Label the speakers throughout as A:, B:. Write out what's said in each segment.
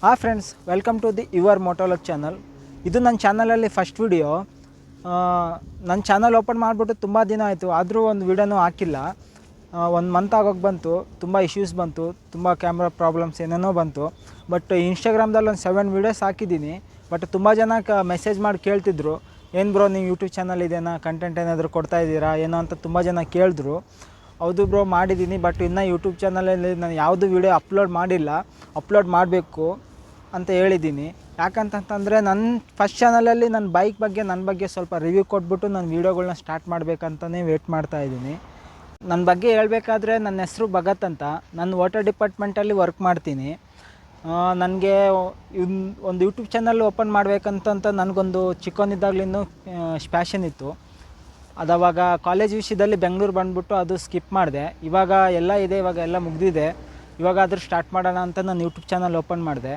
A: Hi friends, welcome to the your Motolog channel. ಇದು ನನ್ನ ಚಾನಲಲ್ಲಿ ಫಸ್ಟ್ ವಿಡಿಯೋ. ನನ್ನ ಚಾನಲ್ ಓಪನ್ ಮಾಡಿಬಿಟ್ಟು ತುಂಬ ದಿನ ಆಯಿತು, ಆದರೂ ಒಂದು ವಿಡಿಯೋನೂ ಹಾಕಿಲ್ಲ. 1 ಮಂತ್ ಆಗೋಕ್ಕೆ ಬಂತು. ತುಂಬ ಇಶ್ಯೂಸ್ ಬಂತು, ತುಂಬ ಕ್ಯಾಮ್ರಾ ಪ್ರಾಬ್ಲಮ್ಸ್ ಏನೇನೋ ಬಂತು. ಬಟ್ ಇನ್ಸ್ಟಾಗ್ರಾಮ್ದಲ್ಲಿ ಒಂದು 7 ವೀಡಿಯೋಸ್ ಹಾಕಿದ್ದೀನಿ. ಬಟ್ ತುಂಬ ಜನ ಮೆಸೇಜ್ ಮಾಡಿ ಕೇಳ್ತಿದ್ರು, ಏನು ಬ್ರೋ ನೀವು ಯೂಟ್ಯೂಬ್ ಚಾನಲ್ ಇದೆಯಾ, ಕಂಟೆಂಟ್ ಏನಾದರೂ ಕೊಡ್ತಾಯಿದ್ದೀರಾ ಏನೋ ಅಂತ ತುಂಬ ಜನ ಕೇಳಿದ್ರು. ಹೌದು ಬ್ರೋ, ಮಾಡಿದ್ದೀನಿ. ಬಟ್ ಇನ್ನೂ ಯೂಟ್ಯೂಬ್ ಚಾನಲಲ್ಲಿ ನಾನು ಯಾವುದು ವೀಡಿಯೋ ಅಪ್ಲೋಡ್ ಮಾಡಿಲ್ಲ, ಅಪ್ಲೋಡ್ ಮಾಡಬೇಕು ಅಂತ ಹೇಳಿದ್ದೀನಿ. ಯಾಕಂತಂತಂದರೆ ನನ್ನ ಫಸ್ಟ್ ಚಾನಲಲ್ಲಿ ನನ್ನ ನನ್ನ ಬಗ್ಗೆ ಸ್ವಲ್ಪ ರಿವ್ಯೂ ಕೊಟ್ಬಿಟ್ಟು ನಾನು ವೀಡಿಯೋಗಳ್ನ ಸ್ಟಾರ್ಟ್ ಮಾಡಬೇಕಂತಲೇ ವೇಟ್ ಮಾಡ್ತಾಯಿದ್ದೀನಿ. ನನ್ನ ಬಗ್ಗೆ ಹೇಳಬೇಕಾದ್ರೆ ನನ್ನ ಹೆಸರು ಭಗತ್ ಅಂತ. ನಾನು ವಾಟರ್ ಡಿಪಾರ್ಟ್ಮೆಂಟಲ್ಲಿ ವರ್ಕ್ ಮಾಡ್ತೀನಿ. ನನಗೆ ಒಂದು ಯೂಟ್ಯೂಬ್ ಚಾನಲ್ ಓಪನ್ ಮಾಡಬೇಕಂತಂತ ನನಗೊಂದು ಚಿಕ್ಕವನಿದ್ದಾಗಲಿನ್ನೂ ಪ್ಯಾಷನ್ ಇತ್ತು. ಅವಾಗ ಕಾಲೇಜ್ ವಿಷಯದಲ್ಲಿ ಬೆಂಗಳೂರು ಬಂದುಬಿಟ್ಟು ಅದು ಸ್ಕಿಪ್ ಮಾಡಿದೆ. ಇವಾಗ ಎಲ್ಲ ಇದೆ, ಇವಾಗ ಎಲ್ಲ ಮುಗಿದಿದೆ. ಇವಾಗಾದರೂ ಸ್ಟಾರ್ಟ್ ಮಾಡೋಣ ಅಂತ ನಾನು ಯೂಟ್ಯೂಬ್ ಚಾನಲ್ ಓಪನ್ ಮಾಡಿದೆ.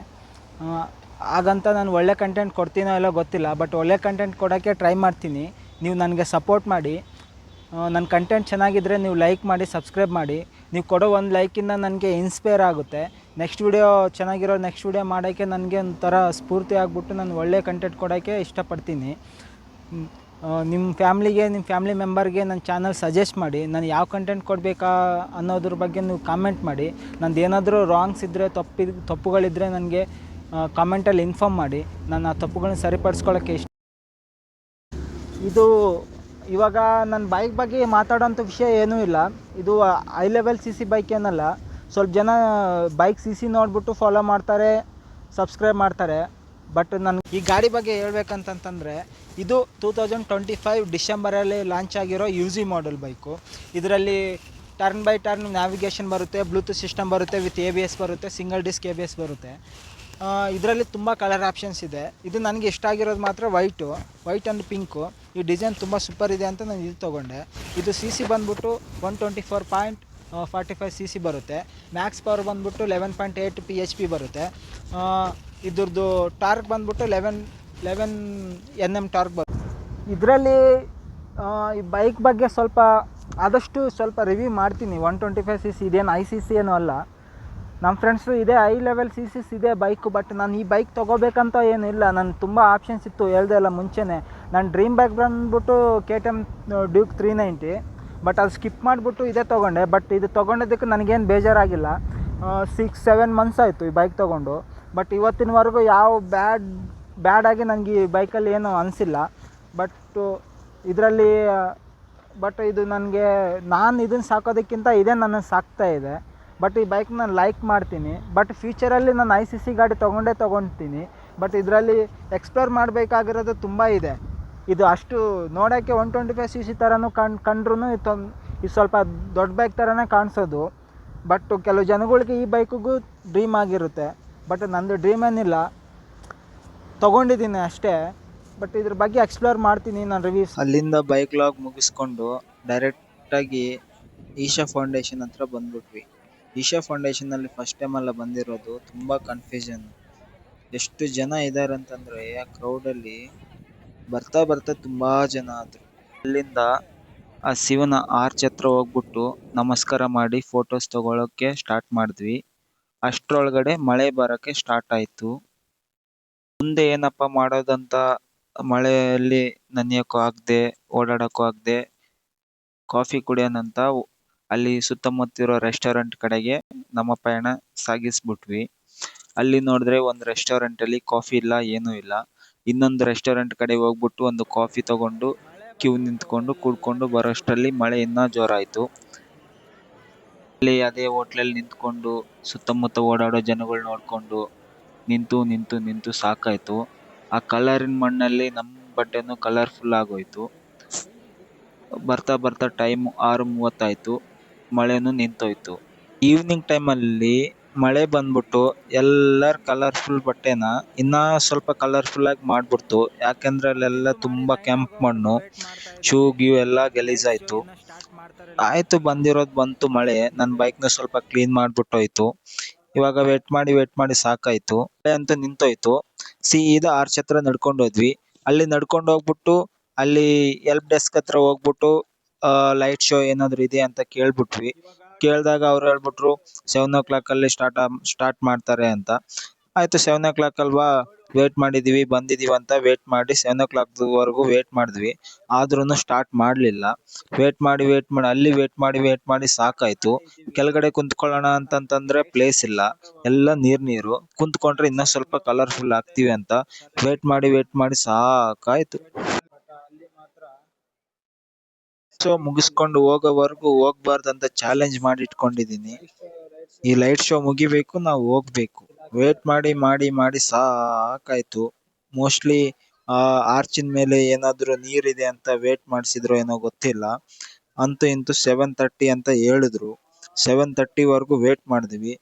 A: ಹಾಗಂತ ನಾನು ಒಳ್ಳೆ ಕಂಟೆಂಟ್ ಕೊಡ್ತೀನೋ ಎಲ್ಲೋ ಗೊತ್ತಿಲ್ಲ, ಬಟ್ ಒಳ್ಳೆ ಕಂಟೆಂಟ್ ಕೊಡೋಕ್ಕೆ ಟ್ರೈ ಮಾಡ್ತೀನಿ. ನೀವು ನನಗೆ ಸಪೋರ್ಟ್ ಮಾಡಿ. ನನ್ನ ಕಂಟೆಂಟ್ ಚೆನ್ನಾಗಿದ್ದರೆ ನೀವು ಲೈಕ್ ಮಾಡಿ, ಸಬ್ಸ್ಕ್ರೈಬ್ ಮಾಡಿ. ನೀವು ಕೊಡೋ ಒಂದು ಲೈಕಿಂದ ನನಗೆ ಇನ್ಸ್ಪೈರ್ ಆಗುತ್ತೆ. ನೆಕ್ಸ್ಟ್ ವೀಡಿಯೋ ಮಾಡೋಕ್ಕೆ ನನಗೆ ಒಂಥರ ಸ್ಫೂರ್ತಿ ಆಗಿಬಿಟ್ಟು ನಾನು ಒಳ್ಳೆ ಕಂಟೆಂಟ್ ಕೊಡೋಕ್ಕೆ ಇಷ್ಟಪಡ್ತೀನಿ. ನಿಮ್ಮ ಫ್ಯಾಮಿಲಿ ಮೆಂಬರ್ಗೆ ನನ್ನ ಚಾನಲ್ ಸಜೆಸ್ಟ್ ಮಾಡಿ. ನಾನು ಯಾವ ಕಂಟೆಂಟ್ ಕೊಡಬೇಕಾ ಅನ್ನೋದ್ರ ಬಗ್ಗೆ ನೀವು ಕಾಮೆಂಟ್ ಮಾಡಿ. ನಂದು ಏನಾದರೂ ರಾಂಗ್ಸ್ ಇದ್ದರೆ, ತಪ್ಪುಗಳಿದ್ದರೆ ನನಗೆ ಕಾಮೆಂಟಲ್ಲಿ ಇನ್ಫಾರ್ಮ್ ಮಾಡಿ. ನಾನು ಆ ತಪ್ಪುಗಳನ್ನ ಸರಿಪಡಿಸ್ಕೊಳ್ಳೋಕ್ಕೆ ಇದು ಇವಾಗ ನನ್ನ ಬೈಕ್ ಬಗ್ಗೆ ಮಾತಾಡೋಂಥ ವಿಷಯ ಏನೂ ಇಲ್ಲ. ಇದು ಹೈ ಲೆವೆಲ್ CC ಬೈಕ್ ಏನಲ್ಲ. ಸ್ವಲ್ಪ ಜನ ಬೈಕ್ CC ನೋಡಿಬಿಟ್ಟು ಫಾಲೋ ಮಾಡ್ತಾರೆ, ಸಬ್ಸ್ಕ್ರೈಬ್ ಮಾಡ್ತಾರೆ. ಬಟ್ ನನಗೆ ಈ ಗಾಡಿ ಬಗ್ಗೆ ಹೇಳ್ಬೇಕಂತಂತಂದರೆ, ಇದು 2025 ಡಿಸೆಂಬರಲ್ಲಿ ಲಾಂಚ್ ಆಗಿರೋ UZ ಮಾಡೆಲ್ ಬೈಕು. ಇದರಲ್ಲಿ ಟರ್ನ್ ಬೈ ಟರ್ನ್ ನ್ಯಾವಿಗೇಷನ್ ಬರುತ್ತೆ, ಬ್ಲೂಟೂತ್ ಸಿಸ್ಟಮ್ ಬರುತ್ತೆ, ವಿತ್ ABS ಬರುತ್ತೆ, ಸಿಂಗಲ್ ಡಿಸ್ಕ್ ABS ಬರುತ್ತೆ. ಇದರಲ್ಲಿ ತುಂಬ ಕಲರ್ ಆಪ್ಷನ್ಸ್ ಇದೆ. ಇದು ನನಗೆ ಇಷ್ಟ ಆಗಿರೋದು ಮಾತ್ರ ವೈಟ್ ಆ್ಯಂಡ್ ಪಿಂಕು. ಈ ಡಿಸೈನ್ ತುಂಬ ಸೂಪರ್ ಇದೆ ಅಂತ ನಾನು ಇದು ತೊಗೊಂಡೆ. ಇದು CC ಬಂದ್ಬಿಟ್ಟು 124.45 CC ಬರುತ್ತೆ. ಮ್ಯಾಕ್ಸ್ ಪವರ್ ಬಂದ್ಬಿಟ್ಟು 11.8 PHP ಬರುತ್ತೆ. ಇದ್ರದ್ದು ಟಾರ್ಕ್ ಬಂದ್ಬಿಟ್ಟು 11 Nm ಟಾರ್ಕ್ ಬರುತ್ತೆ. ಇದರಲ್ಲಿ ಈ ಬೈಕ್ ಬಗ್ಗೆ ಸ್ವಲ್ಪ ರಿವ್ಯೂ ಮಾಡ್ತೀನಿ. 125 CC ಇದೇನು ICC ಏನೂ ಅಲ್ಲ. ನಮ್ಮ ಫ್ರೆಂಡ್ಸು ಇದೆ ಹೈ ಲೆವೆಲ್ CCs ಇದೆ ಬೈಕು. ಬಟ್ ನಾನು ಈ ಬೈಕ್ ತೊಗೋಬೇಕಂತ ಏನಿಲ್ಲ, ನಾನು ತುಂಬ ಆಪ್ಷನ್ಸ್ ಇತ್ತು, ಹೇಳ್ದೆ ಅಲ್ಲ ಮುಂಚೆನೇ. ನನ್ನ ಡ್ರೀಮ್ ಬೈಕ್ ಬಂದ್ಬಿಟ್ಟು KTM ಡ್ಯೂಕ್ 390. ಬಟ್ ಅದು ಸ್ಕಿಪ್ ಮಾಡಿಬಿಟ್ಟು ಇದೇ ತೊಗೊಂಡೆ. ಬಟ್ ಇದು ತೊಗೊಂಡಿದ್ದಕ್ಕೆ ನನಗೇನು ಬೇಜಾರಾಗಿಲ್ಲ. 6-7 ಮಂತ್ಸ್ ಆಯಿತು ಈ ಬೈಕ್ ತೊಗೊಂಡು. ಬಟ್ ಇವತ್ತಿನವರೆಗೂ ಯಾವ ಬ್ಯಾಡಾಗಿ ನನಗೆ ಈ ಬೈಕಲ್ಲಿ ಏನೂ ಅನಿಸಿಲ್ಲ. ಇದು ನನಗೆ, ನಾನು ಇದನ್ನು ಸಾಕೋದಕ್ಕಿಂತ ಇದೇ ನನ್ನನ್ನು ಸಾಕ್ತಾ ಇದೆ. ಬಟ್ ಈ ಬೈಕ್ ನಾನು ಲೈಕ್ ಮಾಡ್ತೀನಿ. ಬಟ್ ಫ್ಯೂಚರಲ್ಲಿ ನಾನು ICC ಗಾಡಿ ತೊಗೊಳ್ತೀನಿ. ಬಟ್ ಇದರಲ್ಲಿ ಎಕ್ಸ್ಪ್ಲೋರ್ ಮಾಡಬೇಕಾಗಿರೋದು ತುಂಬ ಇದೆ. ಇದು ಅಷ್ಟು ನೋಡೋಕ್ಕೆ 125 CC ಥರನೂ ಕಂಡ್ರೂ ಇದು ಸ್ವಲ್ಪ ದೊಡ್ಡ ಬೈಕ್ ಥರನೇ ಕಾಣಿಸೋದು. ಬಟ್ ಕೆಲವು ಜನಗಳಿಗೆ ಈ ಬೈಕಿಗೂ ಡ್ರೀಮ್ ಆಗಿರುತ್ತೆ. ಬಟ್ ನಂದು ಡ್ರೀಮ್ ಏನಿಲ್ಲ, ತೊಗೊಂಡಿದ್ದೀನಿ ಅಷ್ಟೇ. ಬಟ್ ಇದ್ರ ಬಗ್ಗೆ ಎಕ್ಸ್ಪ್ಲೋರ್ ಮಾಡ್ತೀನಿ ನಾನು ರಿವ್ಯೂಸ್.
B: ಅಲ್ಲಿಂದ ಬೈಕ್ ಲಾಗ್ ಮುಗಿಸ್ಕೊಂಡು ಡೈರೆಕ್ಟಾಗಿ ಈಶಾ ಫೌಂಡೇಶನ್ ಹತ್ರ ಬಂದ್ಬಿಟ್ವಿ. ಈಶಾ ಫೌಂಡೇಶನಲ್ಲಿ ಫಸ್ಟ್ ಟೈಮ್ ಅಲ್ಲ ಬಂದಿರೋದು. ತುಂಬ ಕನ್ಫ್ಯೂಷನ್. ಎಷ್ಟು ಜನ ಇದ್ದಾರೆ ಅಂತಂದರೆ ಆ ಕ್ರೌಡಲ್ಲಿ ಬರ್ತಾ ತುಂಬ ಜನ ಆದರು. ಅಲ್ಲಿಂದ ಆ ಶಿವನ ಆರ್ಚ್ ಹತ್ರ ಹೋಗ್ಬಿಟ್ಟು ನಮಸ್ಕಾರ ಮಾಡಿ ಫೋಟೋಸ್ ತಗೊಳ್ಳೋಕ್ಕೆ ಸ್ಟಾರ್ಟ್ ಮಾಡಿದ್ವಿ. ಅಷ್ಟರೊಳಗಡೆ ಮಳೆ ಬರೋಕ್ಕೆ ಸ್ಟಾರ್ಟ್ ಆಯಿತು. ಮುಂದೆ ಏನಪ್ಪ ಮಾಡೋದಂತ, ಮಳೆಯಲ್ಲಿ ನೆನೆಯೋಕ್ಕೂ ಆಗದೆ, ಓಡಾಡೋಕ್ಕೂ ಆಗದೆ, ಕಾಫಿ ಕುಡಿಯೋಣಂತ ಅಲ್ಲಿ ಸುತ್ತಮುತ್ತಿರೋ ರೆಸ್ಟೋರೆಂಟ್ ಕಡೆಗೆ ನಮ್ಮ ಪಯಣ ಸಾಗಿಸ್ಬಿಟ್ವಿ. ಅಲ್ಲಿ ನೋಡಿದ್ರೆ ಒಂದು ರೆಸ್ಟೋರೆಂಟಲ್ಲಿ ಕಾಫಿ ಇಲ್ಲ, ಏನೂ ಇಲ್ಲ. ಇನ್ನೊಂದು ರೆಸ್ಟೋರೆಂಟ್ ಕಡೆ ಹೋಗ್ಬಿಟ್ಟು ಒಂದು ಕಾಫಿ ತಗೊಂಡು ಕ್ಯೂ ನಿಂತ್ಕೊಂಡು ಕುಡ್ಕೊಂಡು ಬರೋಷ್ಟರಲ್ಲಿ ಮಳೆ ಇನ್ನೂ ಜೋರಾಯಿತು. ಅಲ್ಲಿ ಅದೇ ಹೋಟ್ಲಲ್ಲಿ ನಿಂತ್ಕೊಂಡು ಸುತ್ತಮುತ್ತ ಓಡಾಡೋ ಜನಗಳು ನೋಡಿಕೊಂಡು ನಿಂತು ಸಾಕಾಯಿತು. ಆ ಕಲರಿನ ಮಣ್ಣಲ್ಲಿ ನಮ್ಮ ಬಟ್ಟೆನೂ ಕಲರ್ಫುಲ್ ಆಗೋಯ್ತು. ಬರ್ತಾ ಟೈಮ್ 6:30 ಆಯಿತು. ಮಳೆನೂ ನಿಂತೋಯ್ತು. ಈವ್ನಿಂಗ್ ಟೈಮಲ್ಲಿ ಮಳೆ ಬಂದ್ಬಿಟ್ಟು ಎಲ್ಲರ ಕಲರ್ಫುಲ್ ಬಟ್ಟೆನ ಇನ್ನೂ ಸ್ವಲ್ಪ ಕಲರ್ಫುಲ್ಲಾಗಿ ಮಾಡಿಬಿಡ್ತು. ಯಾಕೆಂದರೆ ಅಲ್ಲೆಲ್ಲ ತುಂಬ ಕೆಂಪು ಮಣ್ಣು, ಶೂ ಗ್ಯೂ ಎಲ್ಲ ಗಲೀಜಾಯಿತು. ಆಯಿತು, ಬಂದಿರೋದು ಬಂತು ಮಳೆ. ನನ್ನ ಬೈಕ್ನ ಸ್ವಲ್ಪ ಕ್ಲೀನ್ ಮಾಡಿಬಿಟ್ಟೋಯ್ತು. ಇವಾಗ ವೇಟ್ ಮಾಡಿ ಸಾಕಾಯಿತು. ಮಳೆ ಅಂತೂ ನಿಂತೋಯ್ತು. ಸೀದಾ ಆರ್ಚ್ ಹತ್ರ ನಡ್ಕೊಂಡು ಹೋದ್ವಿ. ಅಲ್ಲಿ ನಡ್ಕೊಂಡು ಹೋಗ್ಬಿಟ್ಟು ಅಲ್ಲಿ ಹೆಲ್ಪ್ ಡೆಸ್ಕ್ ಹತ್ರ ಹೋಗ್ಬಿಟ್ಟು ಲೈಟ್ ಶೋ ಏನಾದರೂ ಇದೆ ಅಂತ ಕೇಳ್ಬಿಟ್ವಿ. ಕೇಳಿದಾಗ ಅವ್ರು ಹೇಳ್ಬಿಟ್ರು 7 o'clock ಅಲ್ಲಿ ಸ್ಟಾರ್ಟ್ ಮಾಡ್ತಾರೆ ಅಂತ. ಆಯ್ತು 7 o'clock ಅಲ್ವಾ, ವೇಟ್ ಮಾಡಿದೀವಿ ಬಂದಿದೀವಿ ಅಂತ ವೇಟ್ ಮಾಡಿ 7 o'clock ವರೆಗೂ ವೇಟ್ ಮಾಡಿದ್ವಿ. ಆದ್ರೂನು ಸ್ಟಾರ್ಟ್ ಮಾಡ್ಲಿಲ್ಲ. ವೇಟ್ ಮಾಡಿ ಅಲ್ಲಿ ವೇಟ್ ಮಾಡಿ ಸಾಕಾಯ್ತು. ಕೆಳಗಡೆ ಕುಂತ್ಕೊಳ್ಳೋಣ ಅಂತಂತಂದ್ರೆ ಪ್ಲೇಸ್ ಇಲ್ಲ, ಎಲ್ಲ ನೀರು. ಕುಂತ್ಕೊಂಡ್ರೆ ಇನ್ನೂ ಸ್ವಲ್ಪ ಕಲರ್ಫುಲ್ ಆಗ್ತೀವಿ ಅಂತ ವೇಟ್ ಮಾಡಿ ಸಾಕಾಯ್ತು. ಸೊ ಮುಗಿಸ್ಕೊಂಡು ಹೋಗೋವರೆಗೂ ಹೋಗ್ಬಾರ್ದಂತ ಚಾಲೆಂಜ್ ಮಾಡಿ ಇಟ್ಕೊಂಡಿದೀನಿ. ಈ ಲೈಟ್ ಶೋ ಮುಗಿಬೇಕು, ನಾವು ಹೋಗ್ಬೇಕು. ವೇಟ್ ಮಾಡಿ ಸಾಕಾಯ್ತು. ಮೋಸ್ಟ್ಲಿ ಆ ಆರ್ಚಿನ ಮೇಲೆ ಏನಾದ್ರು ನೀರಿದೆ ಅಂತ ವೇಟ್ ಮಾಡಿಸಿದ್ರು ಏನೋ ಗೊತ್ತಿಲ್ಲ. ಅಂತೂ ಇಂತೂ 7:30 ಅಂತ ಹೇಳಿದ್ರು. 7:30 ವರೆಗೂ ವೇಟ್ ಮಾಡಿದ್ವಿ.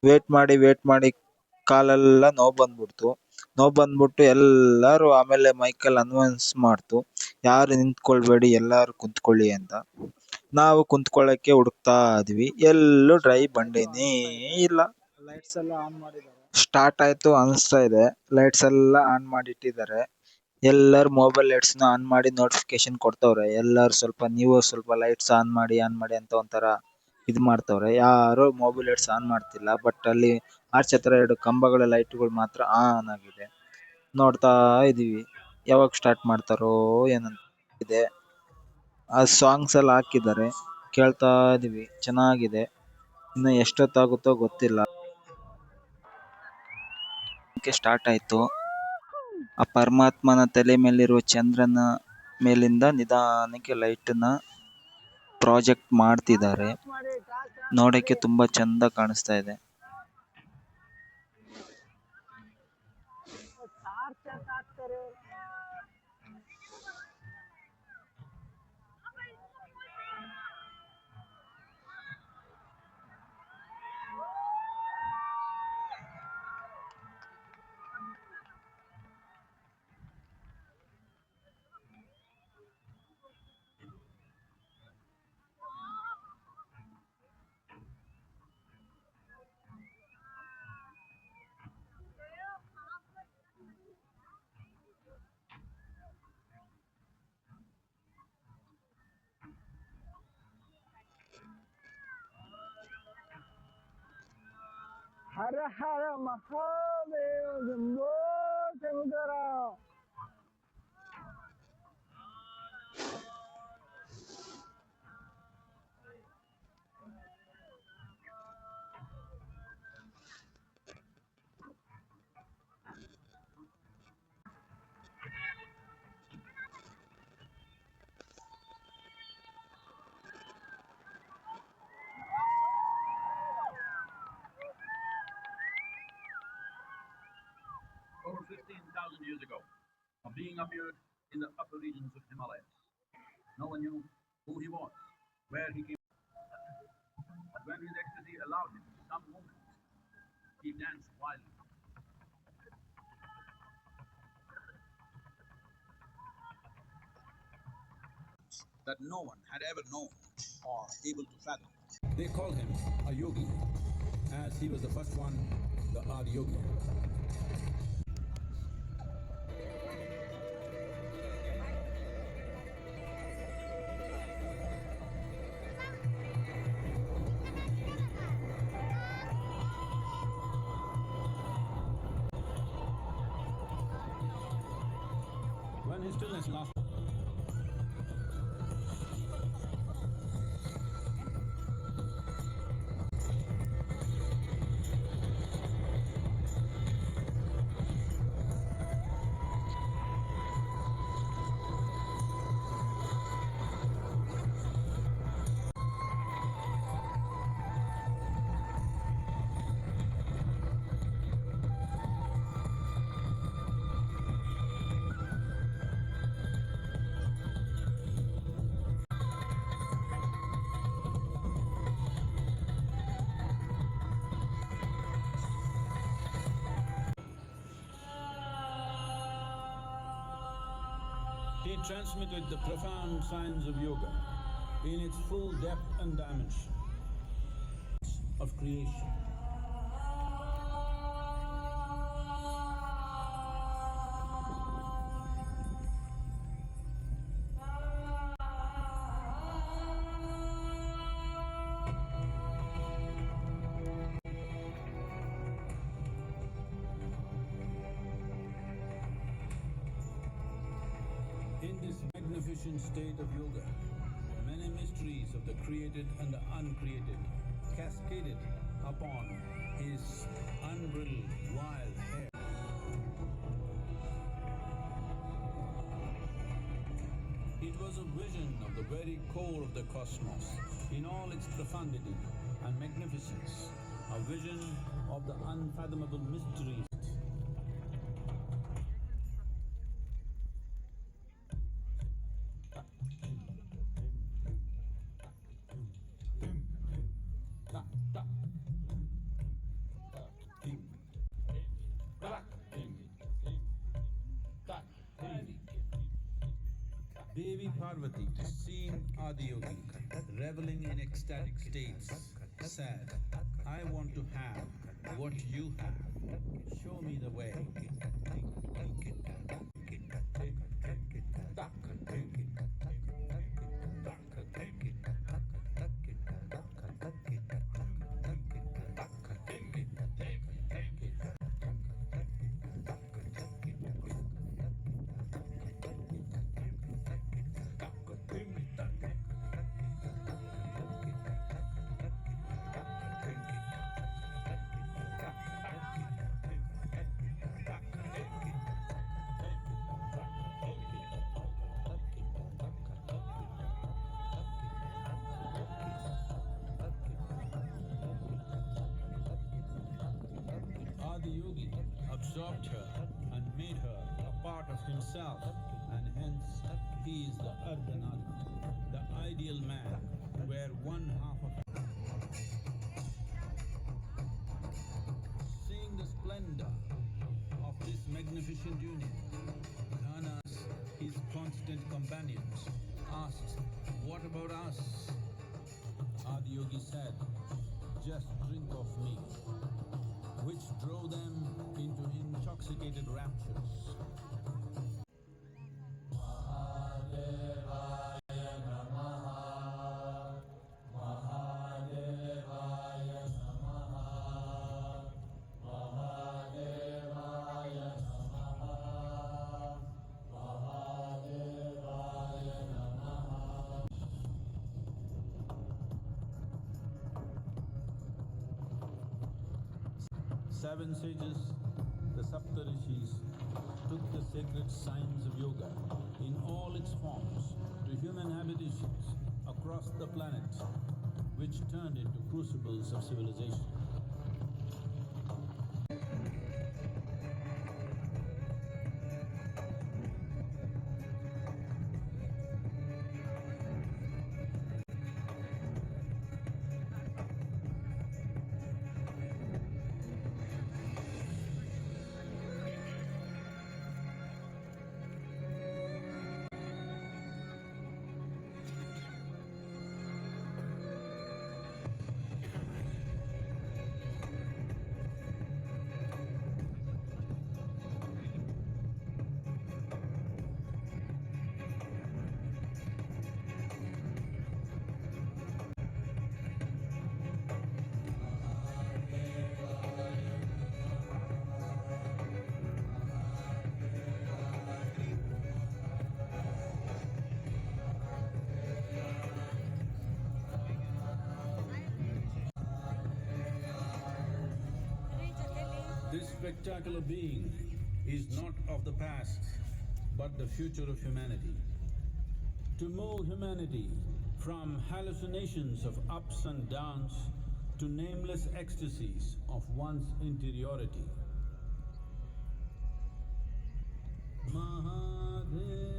B: ವೇಟ್ ಮಾಡಿ ಕಾಲೆಲ್ಲ ನೋವು ಬಂದ್ಬಿಟ್ಟು ಎಲ್ಲಾರು ಆಮೇಲೆ ಮೈಕಲ್ ಅನೌನ್ಸ್ ಮಾಡ್ತು, ಯಾರು ನಿಂತ್ಕೊಳ್ಬೇಡಿ ಎಲ್ಲಾರು ಕುಂತ್ಕೊಳ್ಳಿ ಅಂತ. ನಾವು ಕುಂತ್ಕೊಳ್ಳಕ್ಕೆ ಹುಡುಕ್ತಾ ಇದ್ವಿ, ಎಲ್ಲೂ ಡ್ರೈ ಬಂಡಿನೇ ಇಲ್ಲ.
A: ಲೈಟ್ಸ್ ಎಲ್ಲ ಆನ್ ಮಾಡಿದ್ದಾರೆ.
B: ಸ್ಟಾರ್ಟ್ ಆಯ್ತು ಅನಿಸ್ತಾ ಇದೆ. ಲೈಟ್ಸ್ ಎಲ್ಲ ಆನ್ ಮಾಡಿಟ್ಟಿದ್ದಾರೆ. ಎಲ್ಲರೂ ಮೊಬೈಲ್ ಲೈಟ್ಸ್ ನ ಆನ್ ಮಾಡಿ ನೋಟಿಫಿಕೇಶನ್ ಕೊಡ್ತವ್ರೆ. ನೀವು ಸ್ವಲ್ಪ ಲೈಟ್ಸ್ ಆನ್ ಮಾಡಿ ಅಂತ ಒಂಥರ ಇದ್ ಮಾಡ್ತವ್ರೆ. ಯಾರು ಮೊಬೈಲ್ ಲೈಟ್ಸ್ ಆನ್ ಮಾಡ್ತಿಲ್ಲ. ಬಟ್ ಅಲ್ಲಿ ಆರ್ಚ್ ಹತ್ರ 2 ಕಂಬಗಳ ಲೈಟ್ಗಳು ಮಾತ್ರ ಆನ್ ಆಗಿದೆ. ನೋಡ್ತಾ ಇದೀವಿ, ಯಾವಾಗ ಸ್ಟಾರ್ಟ್ ಮಾಡ್ತಾರೋ ಏನಂತ ಇದೆ. ಆ ಸಾಂಗ್ಸ್ ಎಲ್ಲ ಹಾಕಿದ್ದಾರೆ, ಕೇಳ್ತಾ ಇದೀವಿ, ಚೆನ್ನಾಗಿದೆ. ಇನ್ನು ಎಷ್ಟೊತ್ತಾಗುತ್ತೋ ಗೊತ್ತಿಲ್ಲ. ಸ್ಟಾರ್ಟ್ ಆಯ್ತು. ಆ ಪರಮಾತ್ಮನ ತಲೆ ಮೇಲಿರುವ ಚಂದ್ರನ ಮೇಲಿಂದ ನಿಧಾನಕ್ಕೆ ಲೈಟ್ ನ ಪ್ರಾಜೆಕ್ಟ್ ಮಾಡ್ತಿದ್ದಾರೆ. ನೋಡಕ್ಕೆ ತುಂಬಾ ಚಂದ ಕಾಣಿಸ್ತಾ ಇದೆ.
A: ಹರ ಹರ ಮಹಾದೇವ ಶಂಭೋ Shankara.
C: Over 15,000 years ago, a being appeared in the upper regions of Himalayas. No one knew who he was, where he came from. But when his ecstasy allowed him, some moment, he danced wildly. That no one had ever known or able to fathom. They called him a yogi, as he was the first one, the Adi Yogi. When his stillness lasted, he transmitted the profound science of yoga in its full depth and dimension of creation.
D: ancient state of yoga, many mysteries of the created and the uncreated cascaded upon his unbridled wild hair. It was a vision of the very core of the cosmos in all its profundity and magnificence, a vision of the unfathomable mysteries. Devi Parvati, seeing Adiyogi reveling in ecstatic states, said, I want to have what you have. Show me the way. Adiyogi absorbed her and made her a part of himself, and hence he is the Ardhanarishta, the ideal man, where one half of seeing the splendor of this magnificent union, Ghanas, his constant companions, asked, what about us? Adiyogi said, just drink of me, which drove them into intoxicated raptures. Seven sages, the Saptarishis, took the sacred science of yoga in all its forms to human habitations across the planet, which turned into crucibles of civilization. This spectacular being is not of the past, but the future of humanity. To move humanity from hallucinations of ups and downs to nameless ecstasies of one's interiority. Mahadev